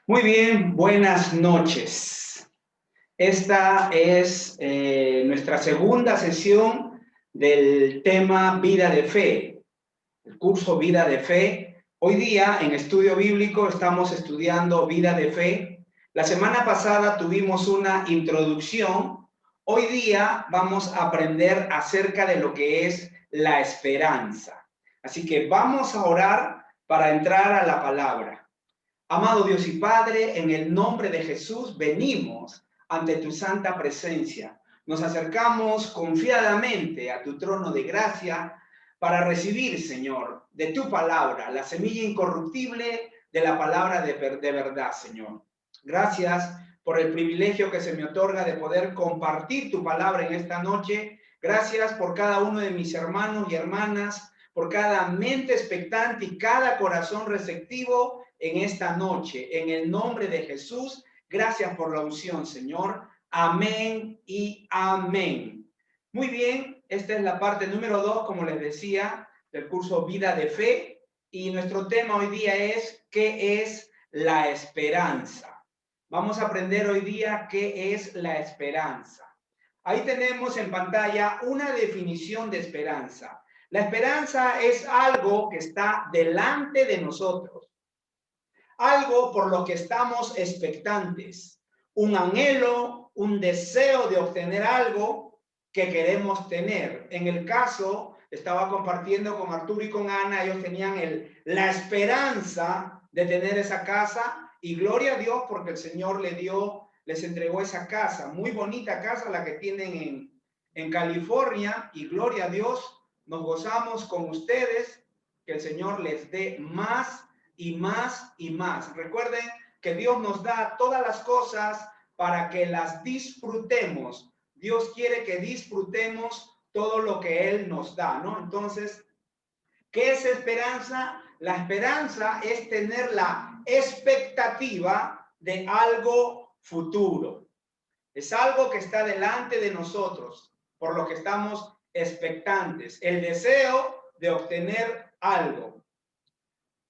Muy bien, buenas noches. Esta es nuestra segunda sesión del tema Vida de Fe, el curso Vida de Fe. Hoy día en estudio bíblico estamos estudiando Vida de Fe. La semana pasada tuvimos una introducción. Hoy día vamos a aprender acerca de lo que es la esperanza. Así que vamos a orar para entrar a la palabra. Amado Dios y Padre, en el nombre de Jesús venimos ante tu santa presencia. Nos acercamos confiadamente a tu trono de gracia para recibir, Señor, de tu palabra, la semilla incorruptible de la palabra de verdad, Señor. Gracias por el privilegio que se me otorga de poder compartir tu palabra en esta noche. Gracias por cada uno de mis hermanos y hermanas, por cada mente expectante y cada corazón receptivo en esta noche. En el nombre de Jesús, gracias por la unción, Señor. Amén y amén. Muy bien, esta es la parte número 2, como les decía, del curso Vida de Fe. Y nuestro tema hoy día es, ¿qué es la esperanza? Vamos a aprender hoy día qué es la esperanza. Ahí tenemos en pantalla una definición de esperanza. La esperanza es algo que está delante de nosotros, algo por lo que estamos expectantes, un anhelo, un deseo de obtener algo que queremos tener. En el caso, estaba compartiendo con Arturo y con Ana, ellos tenían la esperanza de tener esa casa y gloria a Dios porque el Señor les entregó esa casa, muy bonita casa la que tienen en California, y gloria a Dios, nos gozamos con ustedes, que el Señor les dé más y más y más. Recuerden que Dios nos da todas las cosas para que las disfrutemos. Dios quiere que disfrutemos todo lo que Él nos da, ¿no? Entonces, ¿qué es esperanza? La esperanza es tener la expectativa de algo futuro. Es algo que está delante de nosotros, por lo que estamos expectantes. El deseo de obtener algo.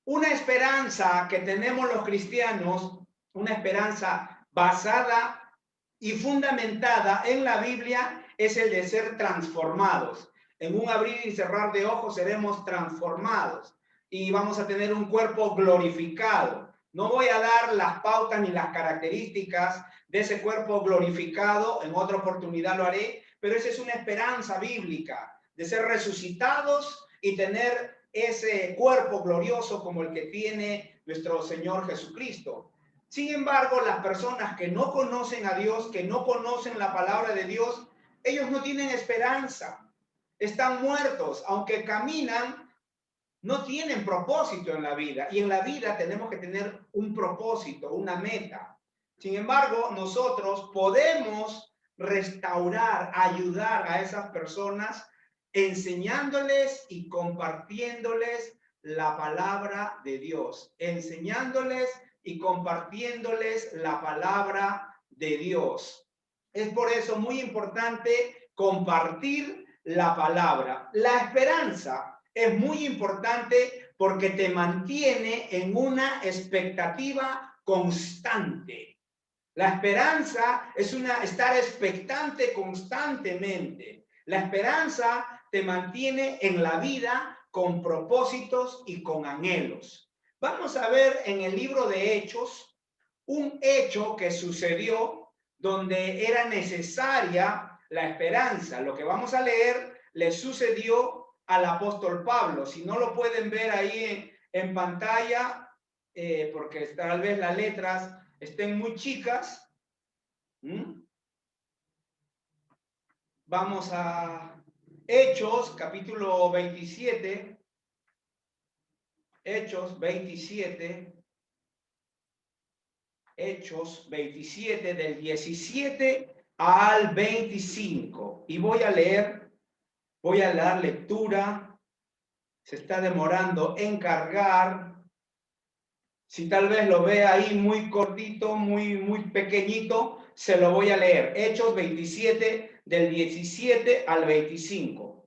Una esperanza que tenemos los cristianos, una esperanza basada y fundamentada en la Biblia, es el de ser transformados. En un abrir y cerrar de ojos seremos transformados y vamos a tener un cuerpo glorificado. No voy a dar las pautas ni las características de ese cuerpo glorificado, en otra oportunidad lo haré, pero esa es una esperanza bíblica de ser resucitados y tener ese cuerpo glorioso como el que tiene nuestro Señor Jesucristo. Sin embargo, las personas que no conocen a Dios, que no conocen la palabra de Dios, ellos no tienen esperanza, están muertos, aunque caminan, no tienen propósito en la vida, y en la vida tenemos que tener un propósito, una meta. Sin embargo, nosotros podemos restaurar, ayudar a esas personas enseñándoles y compartiéndoles la palabra de Dios, enseñándoles y compartiéndoles la palabra de Dios. Es por eso muy importante compartir la palabra. La esperanza es muy importante porque te mantiene en una expectativa constante. La esperanza es estar expectante constantemente. La esperanza te mantiene en la vida con propósitos y con anhelos. Vamos a ver en el libro de Hechos un hecho que sucedió donde era necesaria la esperanza. Lo que vamos a leer le sucedió al apóstol Pablo. Si no lo pueden ver ahí en pantalla, porque tal vez las letras estén muy chicas. Vamos a Hechos, capítulo 27. Hechos 27. Hechos 27, del 17 al 25. Y voy a dar lectura. Se está demorando en cargar. Si tal vez lo ve ahí muy cortito, muy pequeñito, se lo voy a leer. Hechos 27, del 17 al 25.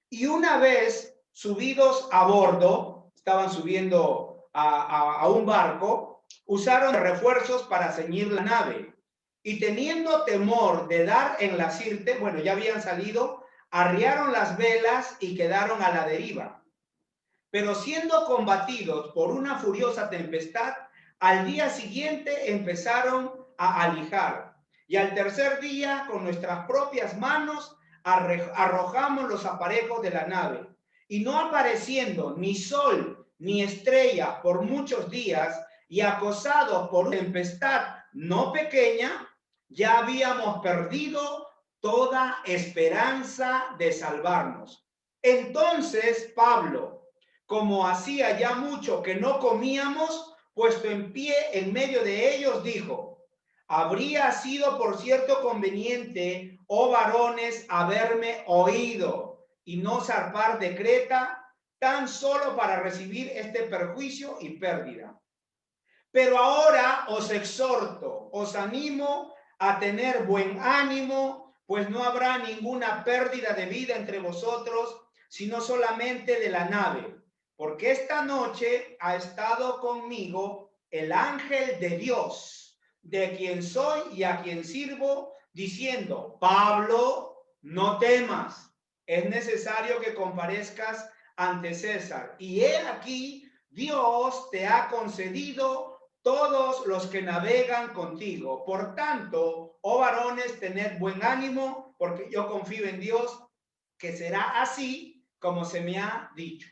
Y una vez subidos a bordo, estaban subiendo a un barco, usaron refuerzos para ceñir la nave. Y teniendo temor de dar en la sirte, bueno, ya habían salido, arriaron las velas y quedaron a la deriva. Pero siendo combatidos por una furiosa tempestad, al día siguiente empezaron a alijar. Y al tercer día, con nuestras propias manos, arrojamos los aparejos de la nave. Y no apareciendo ni sol ni estrella por muchos días, y acosados por una tempestad no pequeña, ya habíamos perdido toda esperanza de salvarnos. Entonces Pablo, como hacía ya mucho que no comíamos, puesto en pie en medio de ellos, dijo: habría sido por cierto conveniente, oh varones, haberme oído y no zarpar de Creta, tan solo para recibir este perjuicio y pérdida. Pero ahora os exhorto, os animo a tener buen ánimo, pues no habrá ninguna pérdida de vida entre vosotros, sino solamente de la nave. Porque esta noche ha estado conmigo el ángel de Dios, de quien soy y a quien sirvo, diciendo: Pablo, no temas, es necesario que comparezcas ante César. Y he aquí, Dios te ha concedido todos los que navegan contigo. Por tanto, oh varones, tened buen ánimo, porque yo confío en Dios, que será así como se me ha dicho.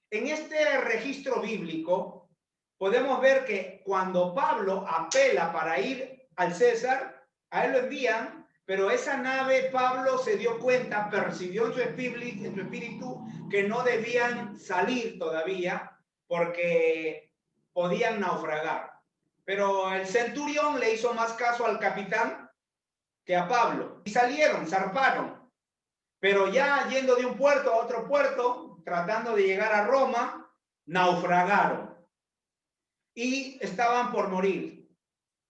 En este registro bíblico podemos ver que cuando Pablo apela para ir al César, a él lo envían, pero esa nave, Pablo se dio cuenta, percibió en su espíritu que no debían salir todavía porque podían naufragar. Pero el centurión le hizo más caso al capitán que a Pablo. Y salieron, zarparon. Pero ya yendo de un puerto a otro puerto, tratando de llegar a Roma, naufragaron. Y estaban por morir.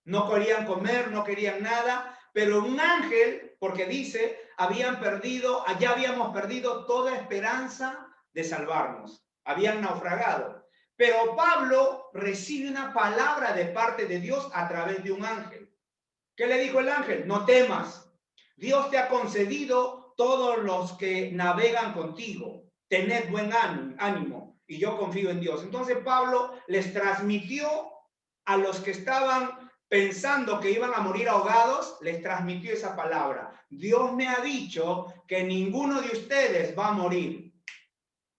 No querían comer, no querían nada. Pero un ángel, porque dice, allá habíamos perdido toda esperanza de salvarnos. Habían naufragado. Pero Pablo recibe una palabra de parte de Dios a través de un ángel. ¿Qué le dijo el ángel? No temas. Dios te ha concedido todos los que navegan contigo. Tened buen ánimo y yo confío en Dios. Entonces Pablo les transmitió a los que estaban pensando que iban a morir ahogados, les transmitió esa palabra. Dios me ha dicho que ninguno de ustedes va a morir.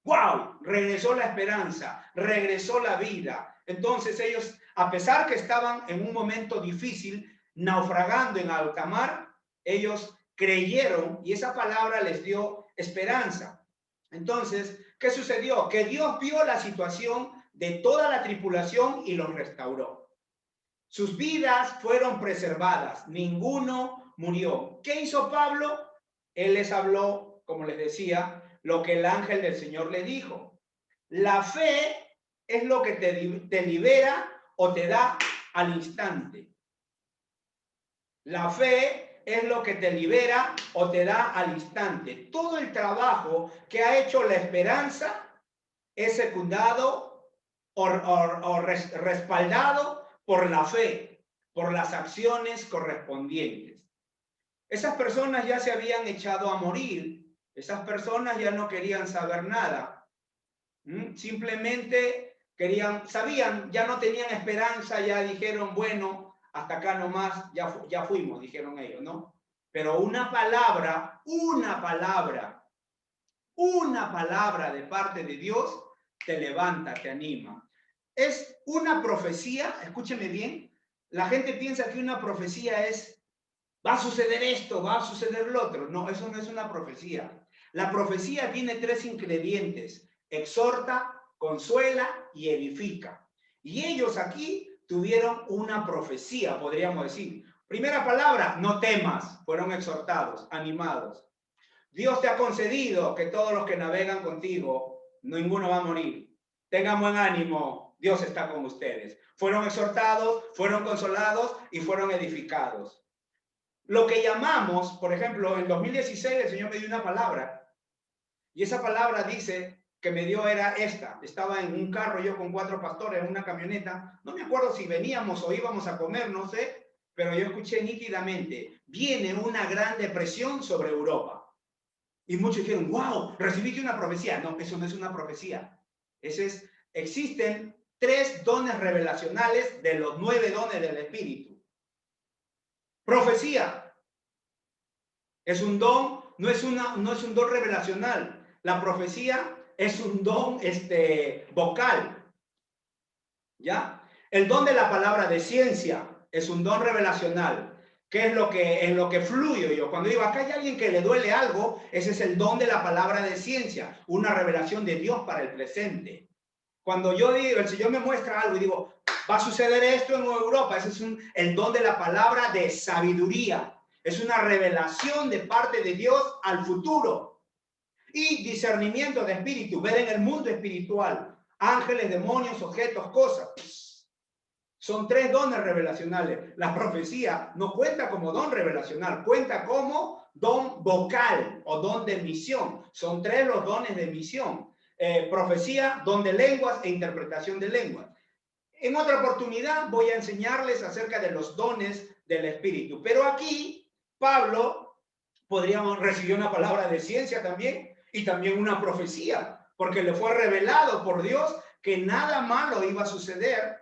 ¡Wow! Regresó la esperanza, regresó la vida. Entonces ellos, a pesar que estaban en un momento difícil, naufragando en alta mar, ellos creyeron y esa palabra les dio esperanza. Entonces, ¿qué sucedió? Que Dios vio la situación de toda la tripulación y los restauró. Sus vidas fueron preservadas, ninguno murió. ¿Qué hizo Pablo? Él les habló, como les decía, lo que el ángel del Señor le dijo. La fe es lo que te libera o te da al instante. La fe es lo que te libera o te da al instante. Todo el trabajo que ha hecho la esperanza es secundado o respaldado por la fe, por las acciones correspondientes. Esas personas ya se habían echado a morir. Esas personas ya no querían saber nada. Simplemente sabían, ya no tenían esperanza, ya dijeron, bueno, hasta acá nomás, ya fuimos, dijeron ellos, ¿no? Pero una palabra de parte de Dios te levanta, te anima. Es una profecía, escúcheme bien, la gente piensa que una profecía es, va a suceder esto, va a suceder lo otro. No, eso no es una profecía. La profecía tiene 3 ingredientes: exhorta, consuela y edifica. Y ellos aquí tuvieron una profecía, podríamos decir. Primera palabra, no temas, fueron exhortados, animados. Dios te ha concedido que todos los que navegan contigo, ninguno va a morir. Tengan buen ánimo, Dios está con ustedes. Fueron exhortados, fueron consolados y fueron edificados. Lo que llamamos, por ejemplo, en 2016 el Señor me dio una palabra y esa palabra dice que me dio era esta. Estaba en un carro yo con 4 pastores en una camioneta. No me acuerdo si veníamos o íbamos a comer, no sé, pero yo escuché nítidamente, viene una gran depresión sobre Europa. Y muchos dijeron, wow, recibiste una profecía. No, eso no es una profecía. Existen 3 dones revelacionales de los 9 dones del Espíritu. Profecía es un don, no es un don revelacional. La profecía es un don vocal. ¿Ya? El don de la palabra de ciencia es un don revelacional. ¿Qué es lo que fluyo yo? Cuando digo, acá hay alguien que le duele algo, ese es el don de la palabra de ciencia, una revelación de Dios para el presente. Cuando yo digo, el Señor me muestra algo y digo, va a suceder esto en Europa, ese es el don de la palabra de sabiduría. Es una revelación de parte de Dios al futuro. Y discernimiento de espíritu, ver en el mundo espiritual, ángeles, demonios, objetos, cosas. Son 3 dones revelacionales. La profecía no cuenta como don revelacional, cuenta como don vocal o don de misión. Son 3 los dones de misión. Profecía, don de lenguas e interpretación de lenguas. En otra oportunidad voy a enseñarles acerca de los dones del Espíritu. Pero aquí Pablo recibió una palabra de ciencia también y también una profecía, porque le fue revelado por Dios que nada malo iba a suceder.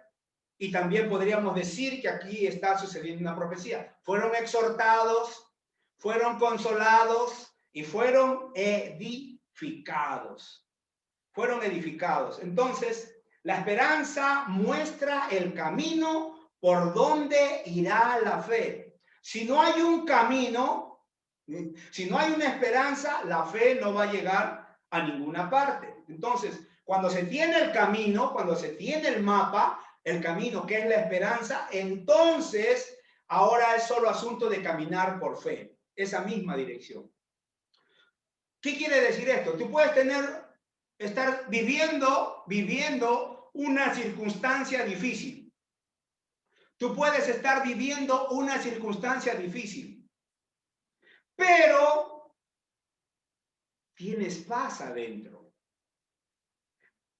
Y también podríamos decir que aquí está sucediendo una profecía. Fueron exhortados, fueron consolados y fueron edificados. Fueron edificados. Entonces, la esperanza muestra el camino por donde irá la fe. Si no hay un camino, si no hay una esperanza, la fe no va a llegar a ninguna parte. Entonces, cuando se tiene el camino, cuando se tiene el mapa, el camino que es la esperanza, entonces ahora es solo asunto de caminar por fe, esa misma dirección. ¿Qué quiere decir esto? Tú puedes estar viviendo una circunstancia difícil. Tú puedes estar viviendo una circunstancia difícil, pero tienes paz adentro.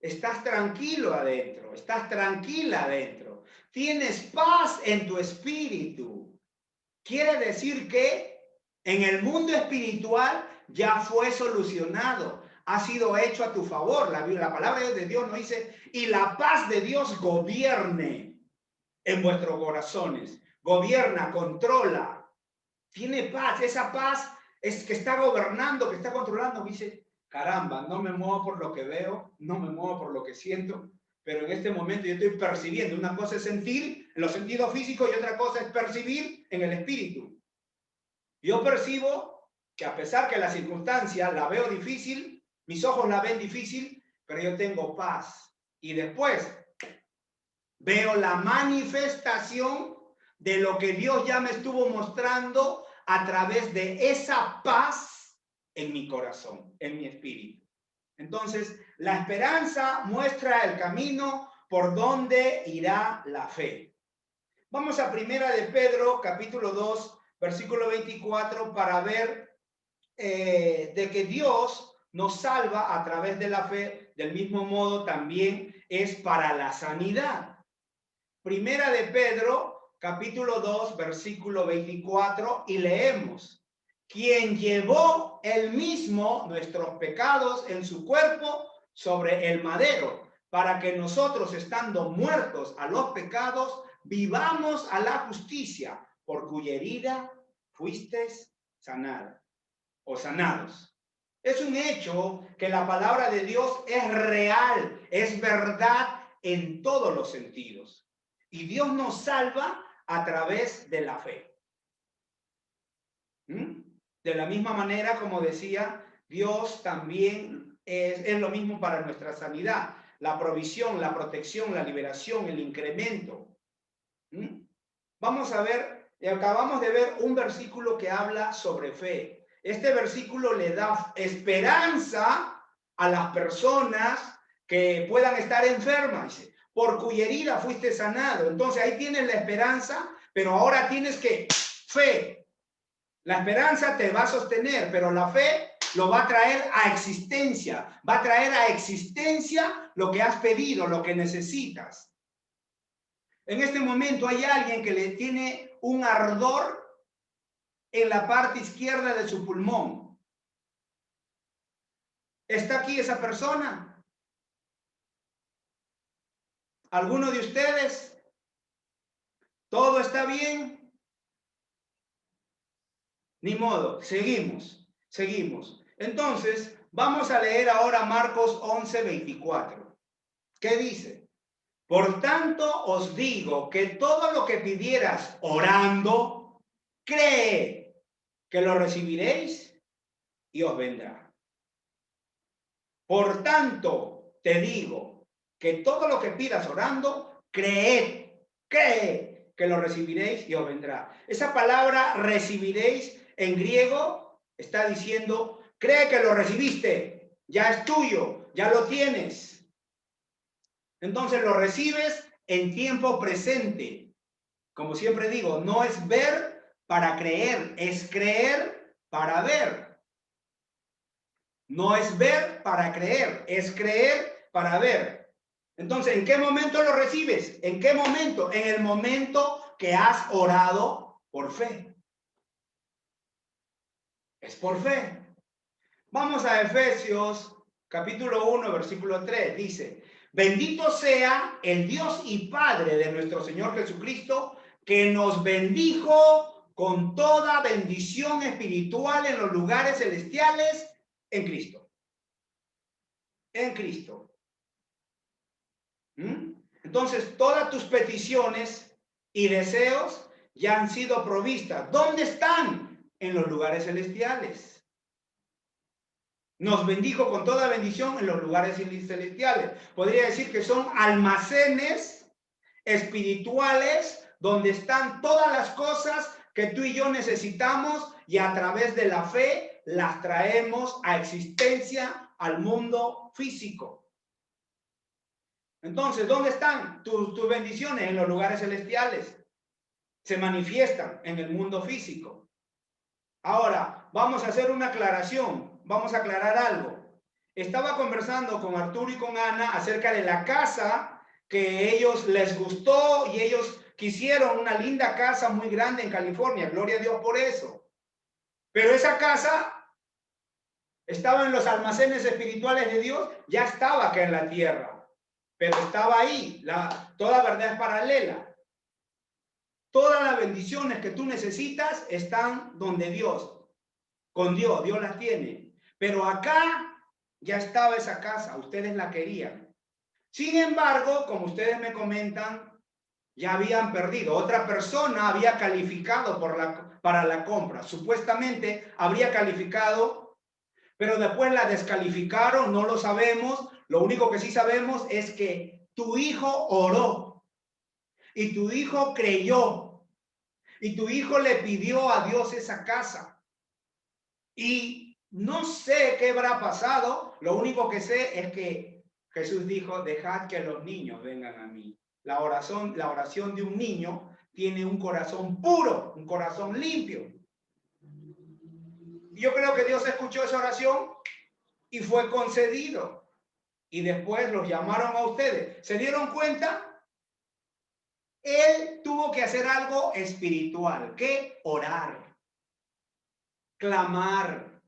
Estás tranquilo adentro, estás tranquila adentro. Tienes paz en tu espíritu. Quiere decir que en el mundo espiritual ya fue solucionado, ha sido hecho a tu favor. La palabra de Dios nos dice, y la paz de Dios gobierne en vuestros corazones. Gobierna, controla, tiene paz. Esa paz es que está gobernando, que está controlando. Dice, caramba, no me muevo por lo que veo, no me muevo por lo que siento, pero en este momento yo estoy percibiendo. Una cosa es sentir en los sentidos físicos y otra cosa es percibir en el espíritu. Yo percibo que a pesar que la circunstancia la veo difícil, mis ojos la ven difícil, pero yo tengo paz. Y después veo la manifestación de lo que Dios ya me estuvo mostrando a través de esa paz en mi corazón, en mi espíritu. Entonces, la esperanza muestra el camino por donde irá la fe. Vamos a Primera de Pedro, capítulo 2, versículo 24, para ver de que Dios nos salva a través de la fe. Del mismo modo también es para la sanidad. Primera de Pedro, capítulo 2, versículo 24, y leemos: quien llevó él mismo nuestros pecados en su cuerpo sobre el madero, para que nosotros, estando muertos a los pecados, vivamos a la justicia, por cuya herida fuisteis sanados o sanados. Es un hecho que la palabra de Dios es real, es verdad en todos los sentidos. Y Dios nos salva a través de la fe. De la misma manera, como decía, Dios también es lo mismo para nuestra sanidad. La provisión, la protección, la liberación, el incremento. Vamos a ver, acabamos de ver un versículo que habla sobre fe. Este versículo le da esperanza a las personas que puedan estar enfermas. Dice, por cuya herida fuiste sanado. Entonces ahí tienes la esperanza, pero ahora tienes que fe. La esperanza te va a sostener, pero la fe lo va a traer a existencia. Va a traer a existencia lo que has pedido, lo que necesitas. En este momento hay alguien que le tiene un ardor en la parte izquierda de su pulmón. ¿Está aquí esa persona? ¿Alguno de ustedes? ¿Todo está bien? Ni modo, seguimos. Entonces, vamos a leer ahora Marcos 11:24. ¿Qué dice? Por tanto os digo que todo lo que pidieras orando, cree que lo recibiréis y os vendrá. Por tanto, te digo que todo lo que pidas orando, cree que lo recibiréis y os vendrá. Esa palabra recibiréis en griego está diciendo, cree que lo recibiste, ya es tuyo, ya lo tienes. Entonces lo recibes en tiempo presente. Como siempre digo, no es ver para creer, es creer para ver. No es ver para creer, es creer para ver. Entonces, ¿en qué momento lo recibes? ¿En qué momento? En el momento que has orado por fe. Es por fe. Vamos a Efesios capítulo 1, versículo 3. Dice, bendito sea el Dios y Padre de nuestro Señor Jesucristo, que nos bendijo con toda bendición espiritual en los lugares celestiales en Cristo. En Cristo. Entonces, todas tus peticiones y deseos ya han sido provistas. ¿Dónde están? En los lugares celestiales. Nos bendijo con toda bendición en los lugares celestiales. Podría decir que son almacenes espirituales donde están todas las cosas que tú y yo necesitamos y a través de la fe las traemos a existencia al mundo físico. Entonces, ¿dónde están tus bendiciones? En los lugares celestiales. Se manifiestan en el mundo físico. Ahora, vamos a hacer una aclaración. Vamos a aclarar algo. Estaba conversando con Arturo y con Ana acerca de la casa que ellos les gustó y ellos quisieron una linda casa muy grande en California. Gloria a Dios por eso. Pero esa casa estaba en los almacenes espirituales de Dios, ya estaba acá en la tierra. Pero estaba ahí, toda verdad es paralela. Todas las bendiciones que tú necesitas están donde Dios, con Dios, Dios las tiene. Pero acá ya estaba esa casa, ustedes la querían. Sin embargo, como ustedes me comentan, ya habían perdido. Otra persona había calificado para la compra. Supuestamente habría calificado, pero después la descalificaron, no lo sabemos. Lo único que sí sabemos es que tu hijo oró y tu hijo creyó y tu hijo le pidió a Dios esa casa. Y no sé qué habrá pasado. Lo único que sé es que Jesús dijo, dejad que los niños vengan a mí. La oración de un niño tiene un corazón puro, un corazón limpio. Y yo creo que Dios escuchó esa oración y fue concedido. Y después los llamaron a ustedes. ¿Se dieron cuenta? Él tuvo que hacer algo espiritual. ¿Qué? Orar. Clamar.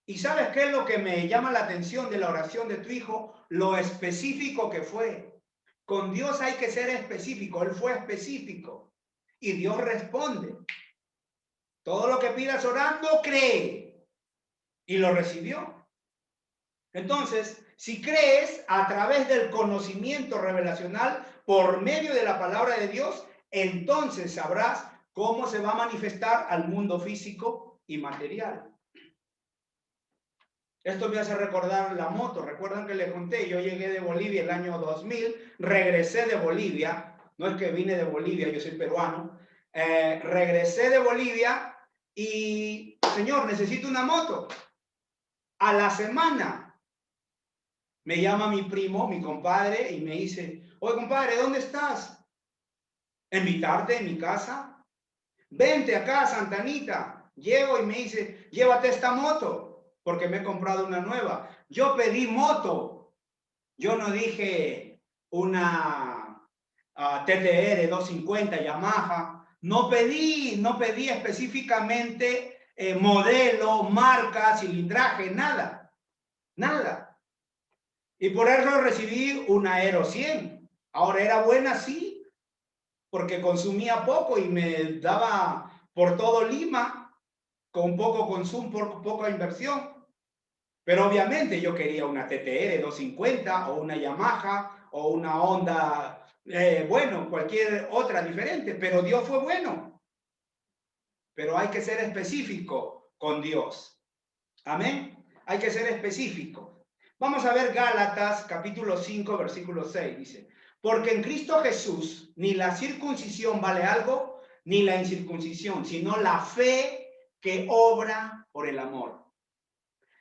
¿Y sabes qué es lo que me llama la atención de la oración de tu hijo? Lo específico que fue. Con Dios hay que ser específico. Él fue específico. Y Dios responde. Todo lo que pidas orando, cree. Y lo recibió. Entonces, si crees a través del conocimiento revelacional por medio de la palabra de Dios, entonces sabrás cómo se va a manifestar al mundo físico y material. Esto me hace recordar la moto. Recuerdan que les conté, yo llegué de Bolivia el año 2000, regresé de Bolivia, no es que vine de Bolivia, yo soy peruano, regresé de Bolivia y, señor, necesito una moto. A la semana me llama mi primo, mi compadre, y me dice, oye, compadre, ¿dónde estás? Invitarte en mi casa. Vente acá, Santa Anita. Llego y me dice, llévate esta moto. porque me he comprado una nueva. Yo pedí moto. Yo no dije una TTR 250 Yamaha. No pedí específicamente modelo, marca, cilindraje, nada. Nada. Y por eso recibí una Aero 100. Ahora era buena, sí, porque consumía poco y me daba por todo Lima, con poco consumo, por poca inversión. Pero obviamente yo quería una TTR 250 o una Yamaha o una Honda, bueno, cualquier otra diferente, pero Dios fue bueno. Pero hay que ser específico con Dios. Amén. Hay que ser específico. Vamos a ver Gálatas capítulo 5, versículo 6. Dice, porque en Cristo Jesús ni la circuncisión vale algo, ni la incircuncisión, sino la fe que obra por el amor.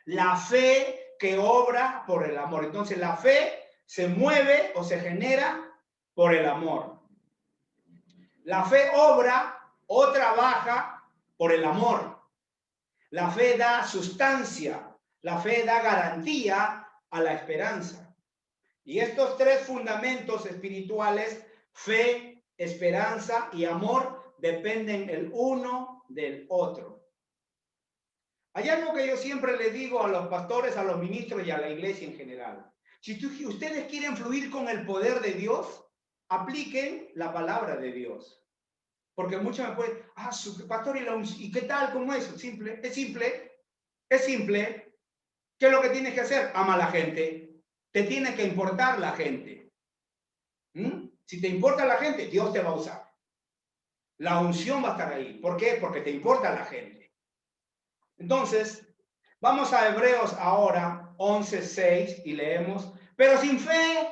La fe que obra por el amor. Entonces la fe se mueve o se genera por el amor. La fe obra o trabaja por el amor. La fe da sustancia. La fe da garantía a la esperanza. Y estos tres fundamentos espirituales, fe, esperanza y amor, dependen el uno del otro. Hay algo que yo siempre le digo a los pastores, a los ministros y a la iglesia en general. Si ustedes quieren fluir con el poder de Dios, apliquen la palabra de Dios. Porque muchos me pueden, pastor, ¿y qué tal? ¿Cómo es? Simple, es simple, es simple. ¿Qué es lo que tienes que hacer? Ama a la gente. Te tiene que importar la gente. Si te importa la gente, Dios te va a usar. La unción va a estar ahí. ¿Por qué? Porque te importa la gente. Entonces, vamos a Hebreos ahora, 11:6, y leemos, pero sin fe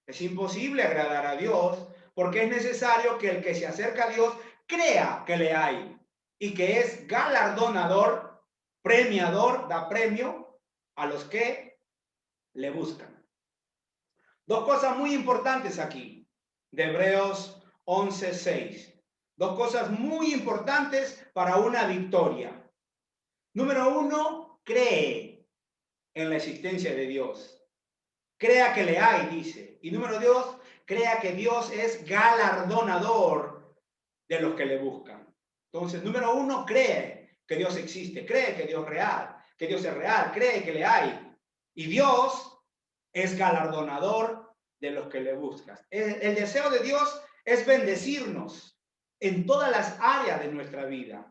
es imposible agradar a Dios, porque es necesario que el que se acerca a Dios crea que le hay y que es galardonador, premiador, da premio a los que le buscan. Dos cosas muy importantes aquí, de Hebreos 11:6. Dos cosas muy importantes para una victoria. Número uno, cree en la existencia de Dios. Crea que le hay, dice. Y número dos, crea que Dios es galardonador de los que le buscan. Entonces, número uno, cree que Dios existe, cree que Dios es real, cree que le hay. Y Dios es galardonador de los que le buscan. El deseo de Dios es bendecirnos en todas las áreas de nuestra vida.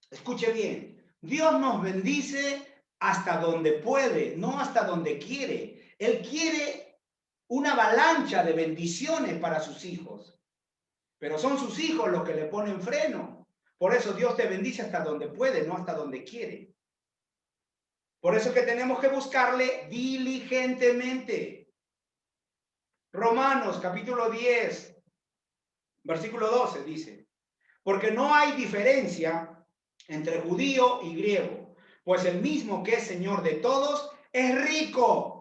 Escuche bien, Dios nos bendice hasta donde puede, no hasta donde quiere. Él quiere una avalancha de bendiciones para sus hijos, pero son sus hijos los que le ponen freno. Por eso Dios te bendice hasta donde puede, no hasta donde quiere. Por eso es que tenemos que buscarle diligentemente. Romanos capítulo 10, versículo 12 dice, porque no hay diferencia entre judío y griego, pues el mismo que es Señor de todos es rico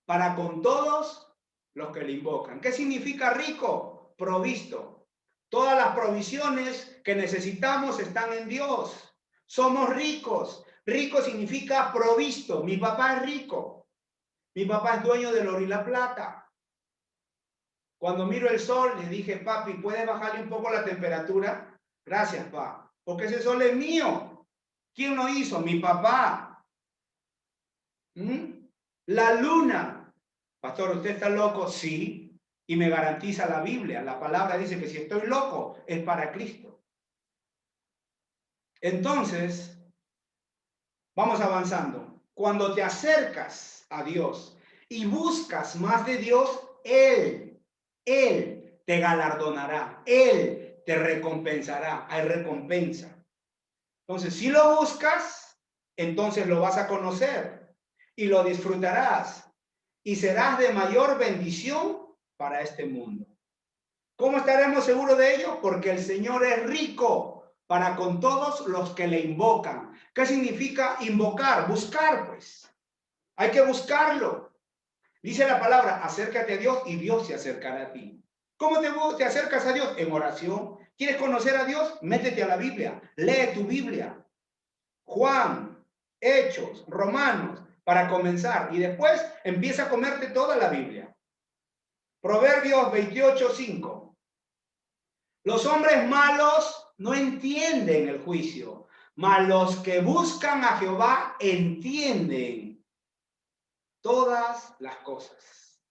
para con todos los que le invocan. ¿Qué significa rico? Provisto. Todas las provisiones que necesitamos están en Dios. Somos ricos. Rico significa provisto. Mi papá es rico. Mi papá es dueño del oro y la plata. Cuando miro el sol, le dije, papi, ¿puedes bajarle un poco la temperatura? Gracias, papá. Porque ese sol es mío. ¿Quién lo hizo? Mi papá. La luna. Pastor, ¿usted está loco? Sí. Y me garantiza la Biblia. La palabra dice que si estoy loco es para Cristo. Entonces, vamos avanzando. Cuando te acercas a Dios y buscas más de Dios, Él te galardonará. Él te recompensará. Hay recompensa. Entonces, si lo buscas, entonces lo vas a conocer y lo disfrutarás y serás de mayor bendición para este mundo. ¿Cómo estaremos seguros de ello? Porque el Señor es rico para con todos los que le invocan. ¿Qué significa invocar? Buscar, pues. Hay que buscarlo. Dice la palabra, acércate a Dios y Dios se acercará a ti. ¿Cómo te acercas a Dios? En oración, ¿Quieres conocer a Dios? Métete a la Biblia. Lee tu Biblia. Juan, Hechos, Romanos, para comenzar. Y después empieza a comerte toda la Biblia. Proverbios 28:5. Los hombres malos no entienden el juicio, mas los que buscan a Jehová entienden todas las cosas.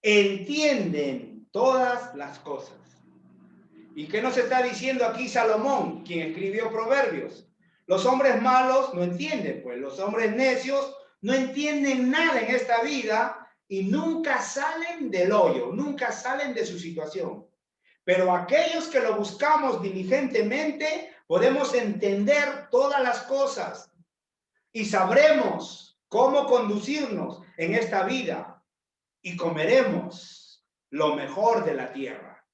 Entienden todas las cosas. ¿Y qué nos está diciendo aquí Salomón, quien escribió Proverbios? Los hombres malos no entienden, pues los hombres necios no entienden nada en esta vida y nunca salen del hoyo, nunca salen de su situación. Pero aquellos que lo buscamos diligentemente, podemos entender todas las cosas y sabremos cómo conducirnos en esta vida y comeremos lo mejor de la tierra.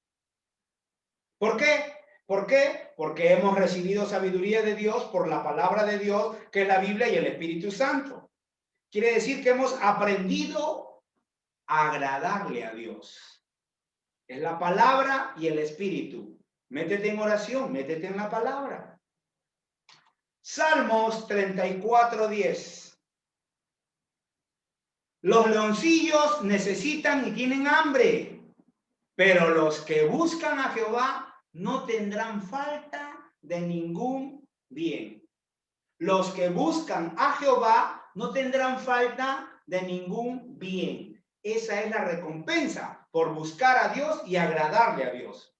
¿Por qué? ¿Por qué? Porque hemos recibido sabiduría de Dios por la palabra de Dios, que es la Biblia y el Espíritu Santo. Quiere decir que hemos aprendido a agradarle a Dios. Es la palabra y el Espíritu. Métete en oración, métete en la palabra. Salmos 34:10. Los leoncillos necesitan y tienen hambre, pero los que buscan a Jehová no tendrán falta de ningún bien. Los que buscan a Jehová no tendrán falta de ningún bien. Esa es la recompensa por buscar a Dios y agradarle a Dios.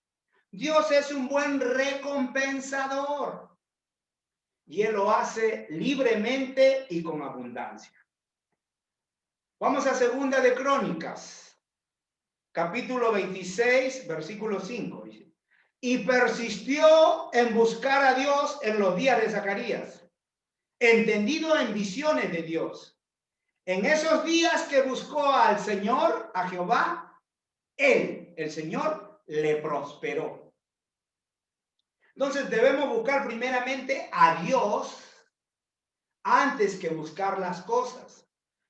Dios es un buen recompensador y Él lo hace libremente y con abundancia. Vamos a Segunda de Crónicas, capítulo 26, versículo 5. Dice: y persistió en buscar a Dios en los días de Zacarías, entendido en visiones de Dios. En esos días que buscó al Señor, a Jehová, Él, el Señor, le prosperó. Entonces debemos buscar primeramente a Dios antes que buscar las cosas.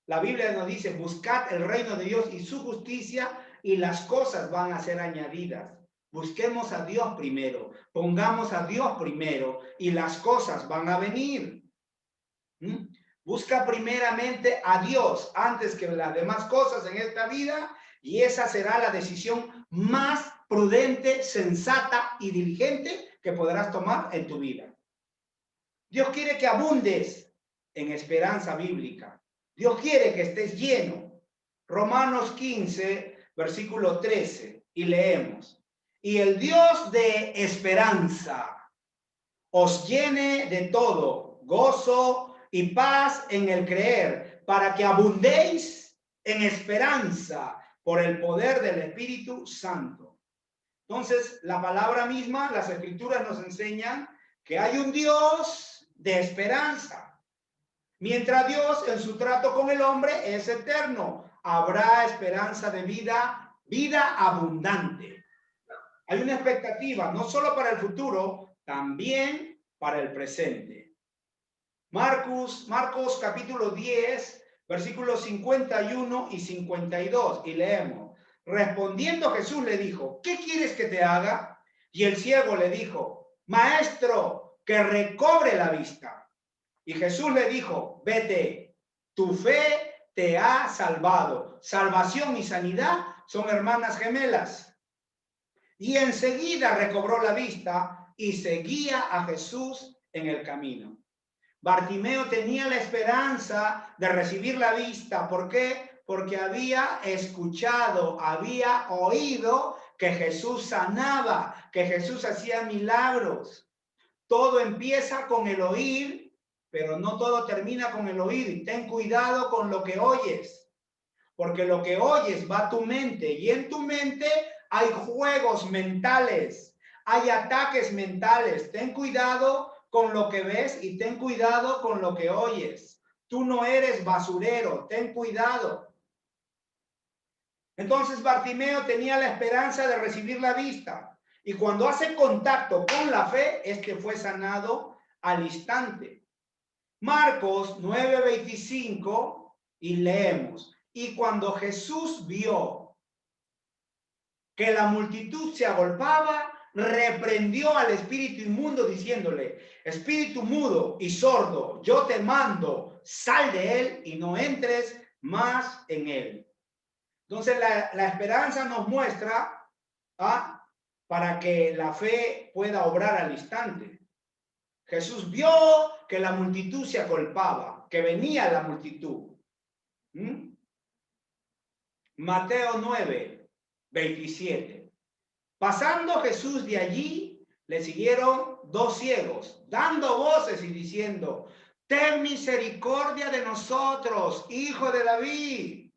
La Biblia nos dice: buscad el reino de Dios y su justicia, y las cosas van a ser añadidas. Busquemos a Dios primero, pongamos a Dios primero y las cosas van a venir. Busca primeramente a Dios antes que las demás cosas en esta vida y esa será la decisión más prudente, sensata y diligente que podrás tomar en tu vida. Dios quiere que abundes en esperanza bíblica. Dios quiere que estés lleno. Romanos 15, versículo 13, y leemos: y el Dios de esperanza os llene de todo gozo y paz en el creer, para que abundéis en esperanza por el poder del Espíritu Santo. Entonces, la palabra misma, las escrituras nos enseñan que hay un Dios de esperanza. Mientras Dios en su trato con el hombre es eterno, habrá esperanza de vida, vida abundante. Hay una expectativa, no solo para el futuro, también para el presente. Marcos capítulo 10, versículos 51 y 52, y leemos: respondiendo Jesús le dijo: ¿qué quieres que te haga? Y el ciego le dijo: maestro, que recobre la vista. Y Jesús le dijo: vete, tu fe te ha salvado. Salvación y sanidad son hermanas gemelas. Y enseguida recobró la vista y seguía a Jesús en el camino. Bartimeo tenía la esperanza de recibir la vista. ¿Por qué? Porque había escuchado, había oído que Jesús sanaba, que Jesús hacía milagros. Todo empieza con el oír, pero no todo termina con el oír. Ten cuidado con lo que oyes, porque lo que oyes va a tu mente y en tu mente hay juegos mentales, hay ataques mentales. Ten cuidado con lo que ves y ten cuidado con lo que oyes. Tú no eres basurero, ten cuidado. Entonces Bartimeo tenía la esperanza de recibir la vista y cuando hace contacto con la fe, este fue sanado al instante. Marcos 9:25 y leemos: y cuando Jesús vio que la multitud se agolpaba, reprendió al espíritu inmundo diciéndole: espíritu mudo y sordo, yo te mando, sal de él y no entres más en él. Entonces la esperanza nos muestra para que la fe pueda obrar al instante. Jesús vio que la multitud se agolpaba, que venía la multitud. Mateo 9, 27. Pasando Jesús de allí, le siguieron dos ciegos, dando voces y diciendo: ten misericordia de nosotros, hijo de David.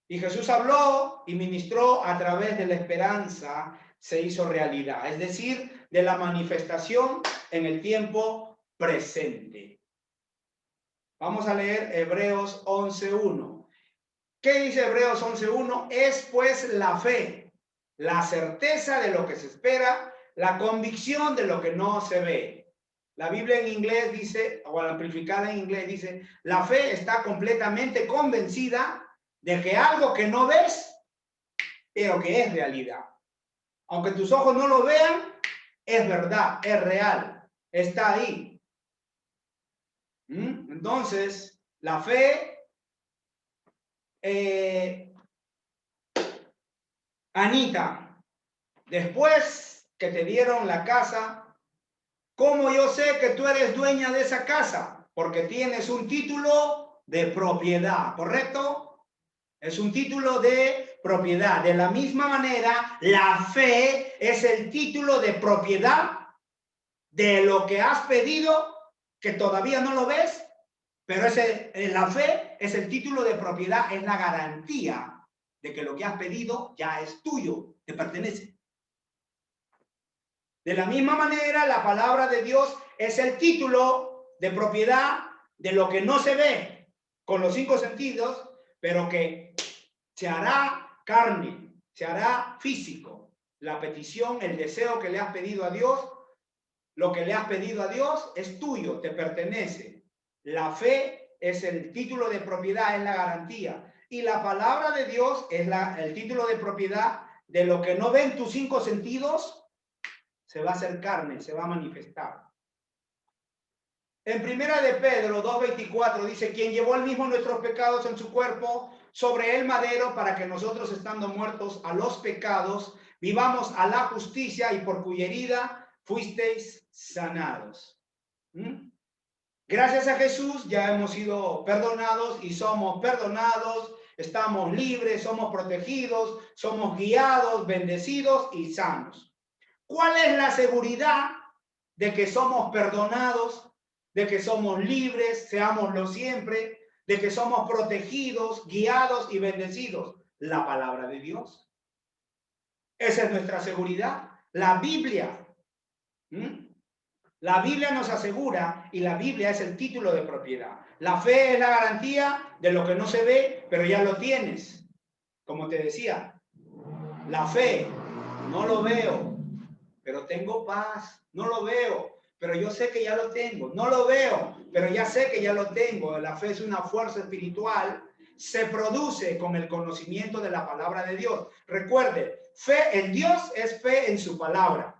Y Jesús habló y ministró a través de la esperanza, se hizo realidad, es decir, de la manifestación en el tiempo presente. Vamos a leer Hebreos 11:1. ¿Qué dice Hebreos 11:1? Es pues la fe, la certeza de lo que se espera, la convicción de lo que no se ve. La Biblia en inglés dice, o la amplificada en inglés dice: la fe está completamente convencida de que algo que no ves, pero que es realidad. Aunque tus ojos no lo vean, es verdad, es real, está ahí. Entonces, la fe, Anita, después que te dieron la casa, ¿cómo yo sé que tú eres dueña de esa casa? Porque tienes un título de propiedad, ¿correcto? Es un título de propiedad. De la misma manera, la fe es el título de propiedad de lo que has pedido, que todavía no lo ves, pero la fe es el título de propiedad, es la garantía de que lo que has pedido ya es tuyo, te pertenece. De la misma manera, la palabra de Dios es el título de propiedad de lo que no se ve con los 5 sentidos, pero que se hará carne, se hará físico. La petición, el deseo que le has pedido a Dios, lo que le has pedido a Dios es tuyo, te pertenece. La fe es el título de propiedad, es la garantía. Y la palabra de Dios es el título de propiedad de lo que no ven tus 5 sentidos, se va a hacer carne, se va a manifestar. En primera de Pedro 2:24 dice: quien llevó él mismo nuestros pecados en su cuerpo sobre el madero, para que nosotros, estando muertos a los pecados, vivamos a la justicia, y por cuya herida fuisteis sanados. Gracias a Jesús ya hemos sido perdonados y somos perdonados, estamos libres, somos protegidos, somos guiados, bendecidos y sanos. ¿Cuál es la seguridad de que somos perdonados, de que somos libres, seámoslo siempre, de que somos protegidos, guiados y bendecidos? La palabra de Dios. Esa es nuestra seguridad. La Biblia. La Biblia nos asegura, y la Biblia es el título de propiedad. La fe es la garantía de lo que no se ve, pero ya lo tienes. Como te decía, la fe, no lo veo, pero tengo paz. No lo veo, pero yo sé que ya lo tengo. No lo veo, pero ya sé que ya lo tengo. La fe es una fuerza espiritual. Se produce con el conocimiento de la palabra de Dios. Recuerde, fe en Dios es fe en su palabra.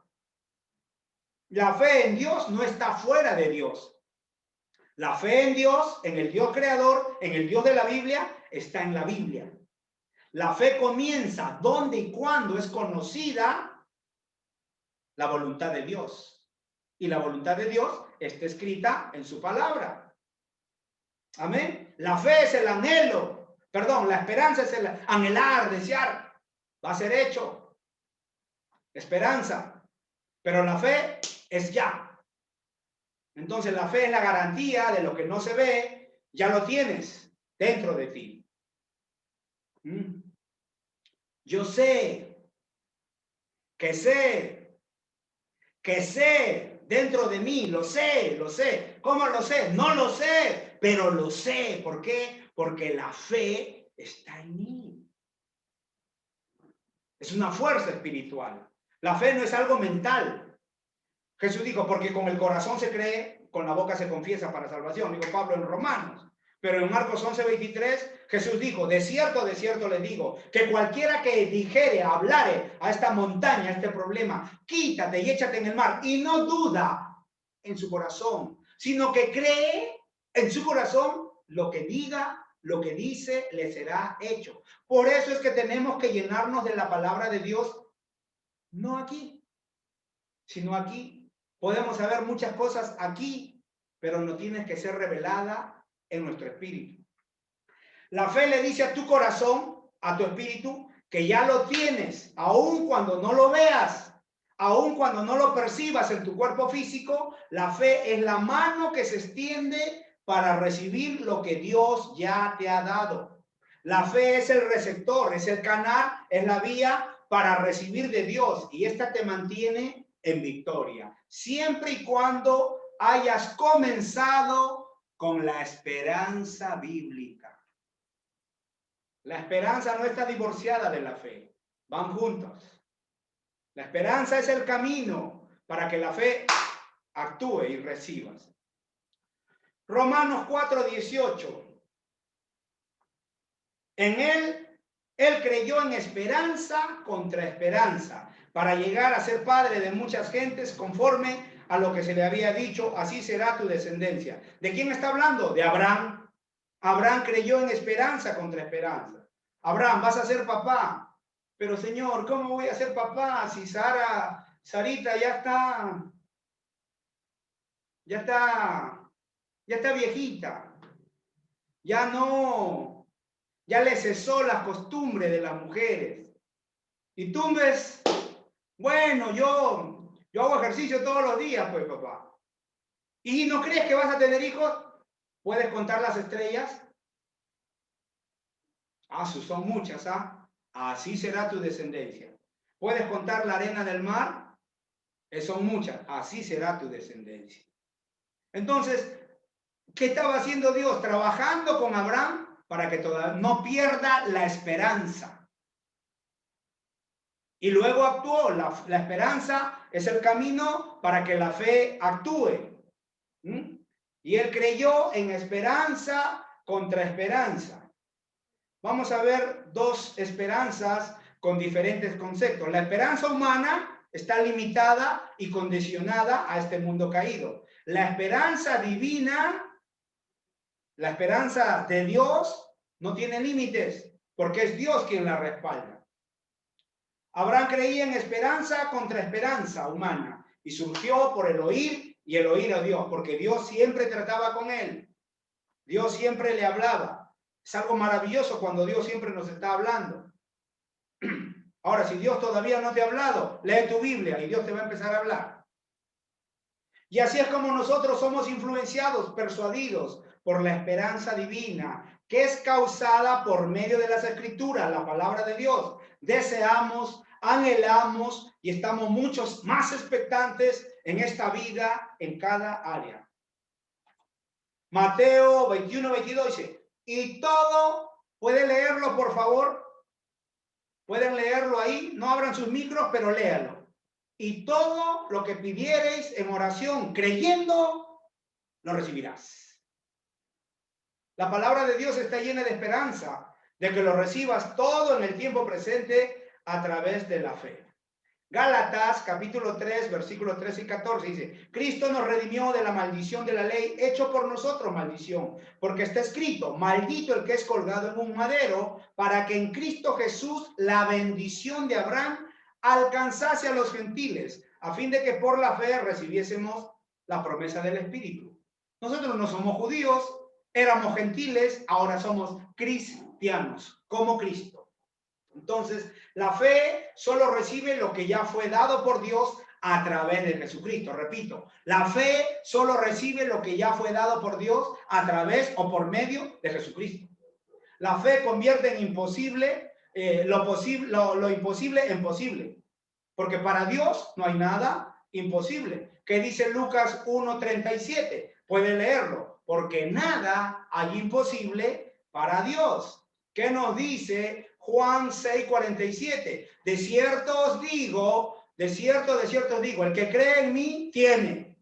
La fe en Dios no está fuera de Dios. La fe en Dios, en el Dios creador, en el Dios de la Biblia, está en la Biblia. La fe comienza donde y cuando es conocida la voluntad de Dios. Y la voluntad de Dios está escrita en su palabra. Amén. La fe es el anhelo. Perdón, la esperanza es el anhelar, desear. Va a ser hecho. Esperanza. Pero la fe es ya. Entonces la fe es la garantía de lo que no se ve, ya lo tienes dentro de ti. Yo sé dentro de mí, lo sé. ¿Cómo lo sé? No lo sé, pero lo sé. ¿Por qué? Porque la fe está en mí. Es una fuerza espiritual. La fe no es algo mental. Jesús dijo, porque con el corazón se cree, con la boca se confiesa para salvación. Dijo Pablo en Romanos. Pero en Marcos 11:23, Jesús dijo, de cierto les digo, que cualquiera que dijere, hablare a esta montaña, a este problema, quítate y échate en el mar, y no duda en su corazón, sino que cree en su corazón, lo que diga, lo que dice, le será hecho. Por eso es que tenemos que llenarnos de la palabra de Dios, no aquí, sino aquí. Podemos saber muchas cosas aquí, pero no tiene que ser revelada en nuestro espíritu. La fe le dice a tu corazón, a tu espíritu, que ya lo tienes, aun cuando no lo veas, aun cuando no lo percibas en tu cuerpo físico. La fe es la mano que se extiende para recibir lo que Dios ya te ha dado. La fe es el receptor, es el canal, es la vía para recibir de Dios, y esta te mantiene en victoria, siempre y cuando hayas comenzado con la esperanza bíblica. La esperanza no está divorciada de la fe, van juntos. La esperanza es el camino para que la fe actúe y recibas. Romanos 4:18. En él creyó en esperanza contra esperanza, para llegar a ser padre de muchas gentes, conforme a lo que se le había dicho, así será tu descendencia. ¿De quién está hablando? De Abraham. Abraham creyó en esperanza contra esperanza. Abraham, vas a ser papá. Pero Señor, ¿cómo voy a ser papá si Sarita ya está viejita? Ya le cesó la costumbre de las mujeres. Y tú ves, bueno, yo hago ejercicio todos los días, pues, papá. ¿Y no crees que vas a tener hijos? ¿Puedes contar las estrellas? Son muchas, así será tu descendencia. ¿Puedes contar la arena del mar? Son muchas, así será tu descendencia. Entonces, ¿qué estaba haciendo Dios? Trabajando con Abraham para que todavía no pierda la esperanza. Y luego actuó. La esperanza es el camino para que la fe actúe. Y él creyó en esperanza contra esperanza. Vamos a ver dos esperanzas con diferentes conceptos. La esperanza humana está limitada y condicionada a este mundo caído. La esperanza divina, la esperanza de Dios, no tiene límites, porque es Dios quien la respalda. Abraham creía en esperanza contra esperanza humana, y surgió por el oír y el oír a Dios, porque Dios siempre trataba con él. Dios siempre le hablaba. Es algo maravilloso cuando Dios siempre nos está hablando. Ahora, si Dios todavía no te ha hablado, lee tu Biblia y Dios te va a empezar a hablar. Y así es como nosotros somos influenciados, persuadidos por la esperanza divina, que es causada por medio de las Escrituras, la palabra de Dios. Deseamos, anhelamos y estamos muchos más expectantes en esta vida, en cada área. Mateo 21:22 dice, y todo, ¿pueden leerlo por favor? Pueden leerlo ahí, no abran sus micros, pero léalo. Y todo lo que pidiereis en oración, creyendo, lo recibirás. La palabra de Dios está llena de esperanza, de que lo recibas todo en el tiempo presente a través de la fe. Gálatas capítulo 3, versículos 13 y 14 dice, Cristo nos redimió de la maldición de la ley, hecho por nosotros maldición, porque está escrito, maldito el que es colgado en un madero, para que en Cristo Jesús la bendición de Abraham alcanzase a los gentiles, a fin de que por la fe recibiésemos la promesa del Espíritu. Nosotros no somos judíos, éramos gentiles, ahora somos cristianos, como Cristo. Entonces, la fe solo recibe lo que ya fue dado por Dios a través de Jesucristo. Repito, la fe solo recibe lo que ya fue dado por Dios a través o por medio de Jesucristo. La fe convierte en imposible lo imposible en posible, porque para Dios no hay nada imposible. ¿Qué dice Lucas 1:37? Puede leerlo, porque nada hay imposible para Dios. ¿Qué nos dice Juan 6:47? De cierto os digo, el que cree en mí tiene.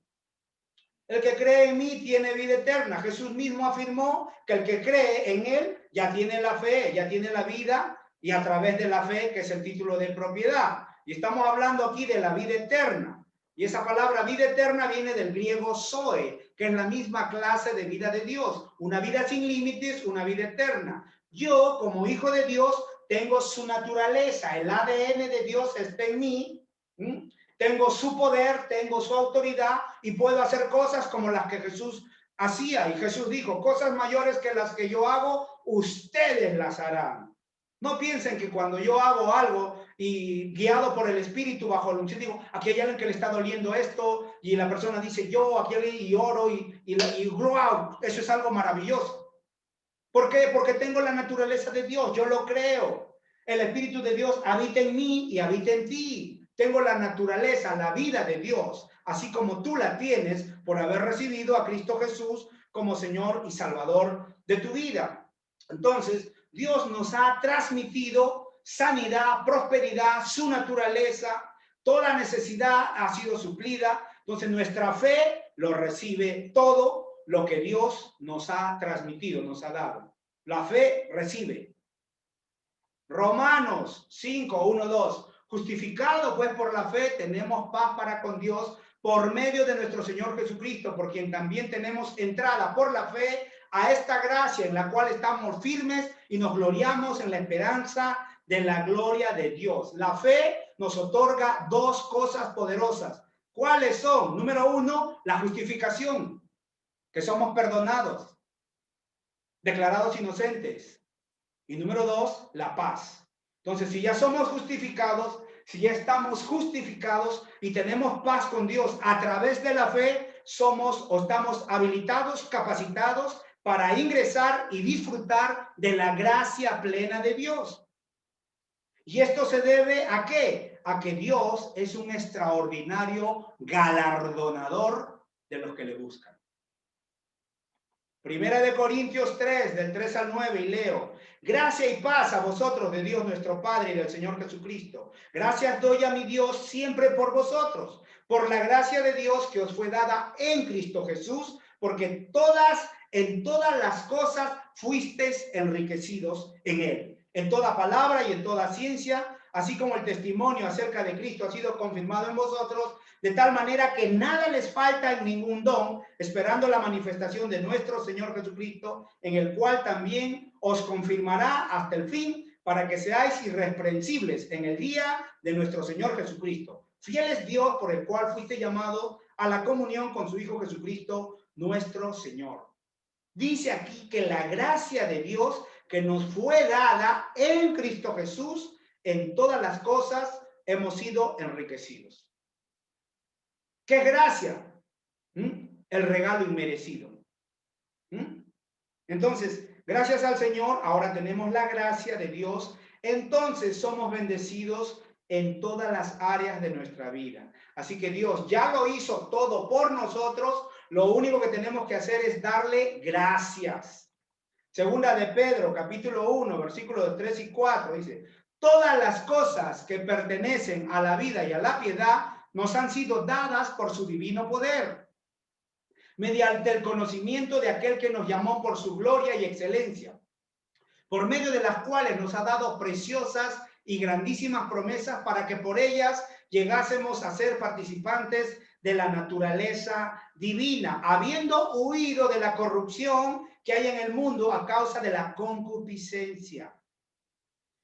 El que cree en mí tiene vida eterna. Jesús mismo afirmó que el que cree en él ya tiene la fe, ya tiene la vida, y a través de la fe, que es el título de propiedad. Y estamos hablando aquí de la vida eterna. Y esa palabra vida eterna viene del griego zoe, que es la misma clase de vida de Dios. Una vida sin límites, una vida eterna. Yo, como hijo de Dios, tengo su naturaleza. El ADN de Dios está en mí. Tengo su poder, tengo su autoridad y puedo hacer cosas como las que Jesús hacía. Y Jesús dijo, cosas mayores que las que yo hago, ustedes las harán. No piensen que cuando yo hago algo y guiado por el Espíritu bajo la unción, digo, aquí hay alguien que le está doliendo esto y la persona dice, yo aquí y oro y wow, eso es algo maravilloso. ¿Por qué? Porque tengo la naturaleza de Dios, yo lo creo. El Espíritu de Dios habita en mí y habita en ti. Tengo la naturaleza, la vida de Dios, así como tú la tienes por haber recibido a Cristo Jesús como Señor y Salvador de tu vida. Entonces, Dios nos ha transmitido sanidad, prosperidad, su naturaleza, toda necesidad ha sido suplida. Entonces, nuestra fe lo recibe todo lo que Dios nos ha transmitido, nos ha dado. La fe recibe. Romanos 5, 1, 2. Justificado pues por la fe, tenemos paz para con Dios por medio de nuestro Señor Jesucristo, por quien también tenemos entrada por la fe a esta gracia en la cual estamos firmes y nos gloriamos en la esperanza de la gloria de Dios. La fe nos otorga dos cosas poderosas. ¿Cuáles son? Número uno, la justificación, que somos perdonados, declarados inocentes. Y número dos, la paz. Entonces, si ya somos justificados, si ya estamos justificados y tenemos paz con Dios a través de la fe, somos o estamos habilitados, capacitados para ingresar y disfrutar de la gracia plena de Dios. ¿Y esto se debe a qué? A que Dios es un extraordinario galardonador de los que le buscan. Primera de Corintios 3, del 3 al 9, y leo, gracia y paz a vosotros de Dios nuestro Padre y del Señor Jesucristo. Gracias doy a mi Dios siempre por vosotros, por la gracia de Dios que os fue dada en Cristo Jesús, porque en todas las cosas fuisteis enriquecidos en él, en toda palabra y en toda ciencia, así como el testimonio acerca de Cristo ha sido confirmado en vosotros, de tal manera que nada les falta en ningún don, esperando la manifestación de nuestro Señor Jesucristo, en el cual también os confirmará hasta el fin, para que seáis irreprensibles en el día de nuestro Señor Jesucristo. Fiel es Dios por el cual fuiste llamado a la comunión con su Hijo Jesucristo, nuestro Señor. Dice aquí que la gracia de Dios que nos fue dada en Cristo Jesús, en todas las cosas hemos sido enriquecidos. ¿Qué es gracia? El regalo inmerecido. Entonces, gracias al Señor, ahora tenemos la gracia de Dios. Entonces somos bendecidos en todas las áreas de nuestra vida. Así que Dios ya lo hizo todo por nosotros. Lo único que tenemos que hacer es darle gracias. Segunda de Pedro, capítulo 1, versículos 3 y 4, dice, todas las cosas que pertenecen a la vida y a la piedad nos han sido dadas por su divino poder, mediante el conocimiento de aquel que nos llamó por su gloria y excelencia, por medio de las cuales nos ha dado preciosas y grandísimas promesas para que por ellas llegásemos a ser participantes de la naturaleza divina, habiendo huido de la corrupción que hay en el mundo a causa de la concupiscencia.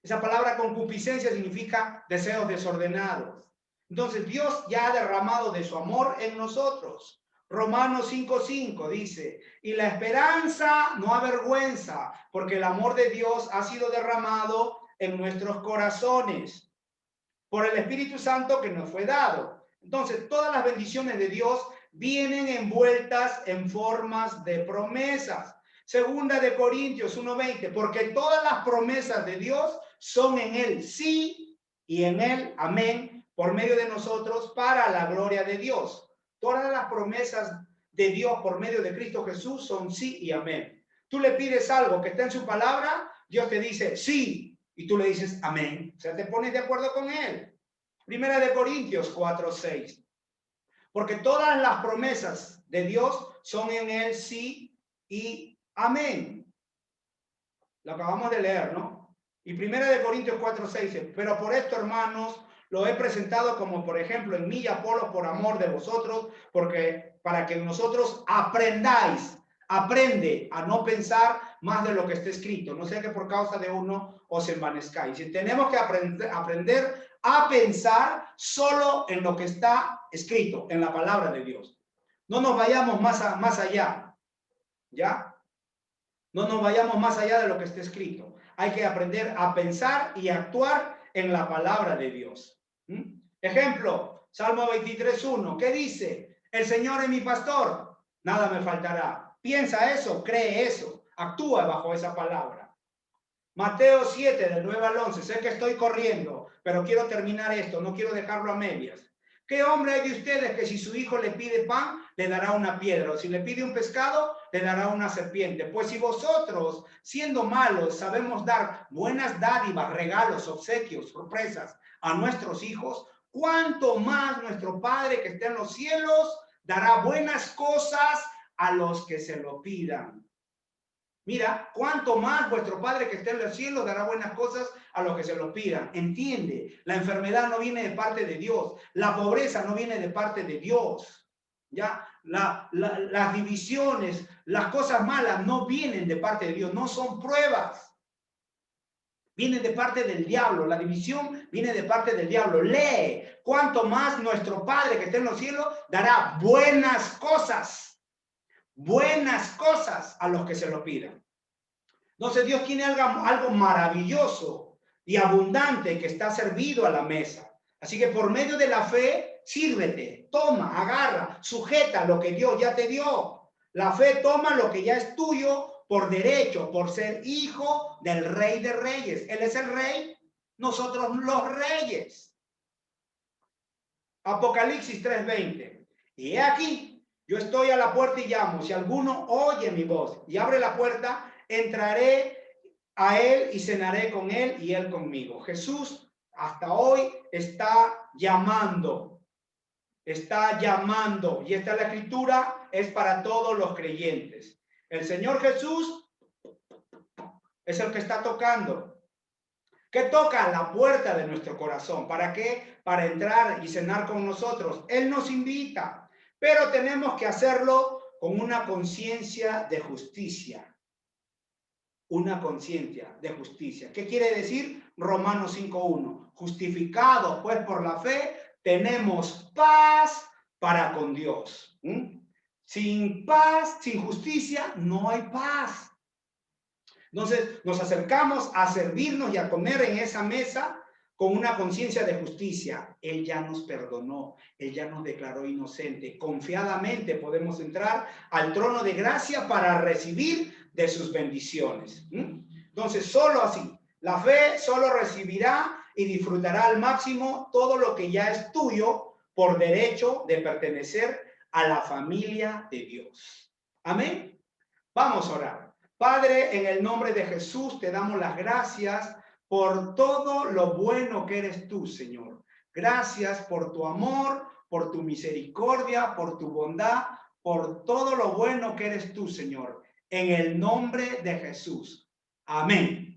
Esa palabra concupiscencia significa deseos desordenados. Entonces Dios ya ha derramado de su amor en nosotros. Romanos 5:5 dice, y la esperanza no avergüenza, porque el amor de Dios ha sido derramado en nuestros corazones por el Espíritu Santo que nos fue dado. Entonces todas las bendiciones de Dios vienen envueltas en formas de promesas. Segunda de Corintios 1:20, porque todas las promesas de Dios son en él sí y en él amén, por medio de nosotros para la gloria de Dios. Todas las promesas de Dios por medio de Cristo Jesús son sí y amén. Tú le pides algo que está en su palabra, Dios te dice sí y tú le dices amén. O sea, te pones de acuerdo con él. Primera de Corintios 4:6. porque todas las promesas de Dios son en él sí y amén. Lo acabamos de leer, ¿no? Y 1 Corintios 4:6 dice, pero por esto, hermanos, lo he presentado como por ejemplo en mí y Apolo por amor de vosotros, porque para que nosotros aprendáis, aprende a no pensar más de lo que está escrito, no sea que por causa de uno os envanezcáis. Y tenemos que aprender a pensar solo en lo que está escrito, en la palabra de Dios. No nos vayamos más allá, ¿ya? No nos vayamos más allá de lo que está escrito. Hay que aprender a pensar y actuar en la palabra de Dios. Ejemplo, Salmo 23:1. ¿Qué dice? El Señor es mi pastor, nada me faltará. Piensa eso, cree eso, actúa bajo esa palabra. Mateo 7, del 9 al 11. Sé que estoy corriendo, pero quiero terminar esto, no quiero dejarlo a medias. ¿Qué hombre hay de ustedes que si su hijo le pide pan, le dará una piedra? O si le pide un pescado, le dará una serpiente. Pues si vosotros, siendo malos, sabemos dar buenas dádivas, regalos, obsequios, sorpresas a nuestros hijos, ¿cuánto más nuestro Padre que está en los cielos dará buenas cosas a los que se lo pidan? Mira, cuánto más vuestro Padre que está en los cielos dará buenas cosas a los que se los pidan. Entiende, la enfermedad no viene de parte de Dios. La pobreza no viene de parte de Dios. ¿Ya? Las divisiones, las cosas malas no vienen de parte de Dios, no son pruebas. Vienen de parte del diablo. La división viene de parte del diablo. Lee, cuánto más nuestro Padre que está en los cielos dará buenas cosas a los que se lo pidan. Entonces Dios tiene algo maravilloso y abundante que está servido a la mesa. Así que por medio de la fe, sírvete, toma, agarra, sujeta lo que Dios ya te dio. La fe toma lo que ya es tuyo por derecho, por ser hijo del Rey de Reyes. Él es el Rey, nosotros los reyes. Apocalipsis 3:20. Y he aquí, yo estoy a la puerta y llamo. Si alguno oye mi voz y abre la puerta, entraré a él y cenaré con él y él conmigo. Jesús hasta hoy está llamando. Está llamando. Y esta la escritura es para todos los creyentes. El Señor Jesús es el que está tocando. ¿Qué toca? La puerta de nuestro corazón. ¿Para qué? Para entrar y cenar con nosotros. Él nos invita, pero tenemos que hacerlo con una conciencia de justicia. Una conciencia de justicia. ¿Qué quiere decir? Romanos 5:1. Justificados pues por la fe, tenemos paz para con Dios. Sin paz, sin justicia, no hay paz. Entonces nos acercamos a servirnos y a comer en esa mesa con una conciencia de justicia. Él ya nos perdonó, Él ya nos declaró inocente. Confiadamente podemos entrar al trono de gracia para recibir de sus bendiciones. Entonces, solo así, la fe solo recibirá y disfrutará al máximo todo lo que ya es tuyo por derecho de pertenecer a la familia de Dios. Amén. Vamos a orar. Padre, en el nombre de Jesús te damos las gracias por todo lo bueno que eres tú, Señor. Gracias por tu amor, por tu misericordia, por tu bondad, por todo lo bueno que eres tú, Señor. En el nombre de Jesús. Amén.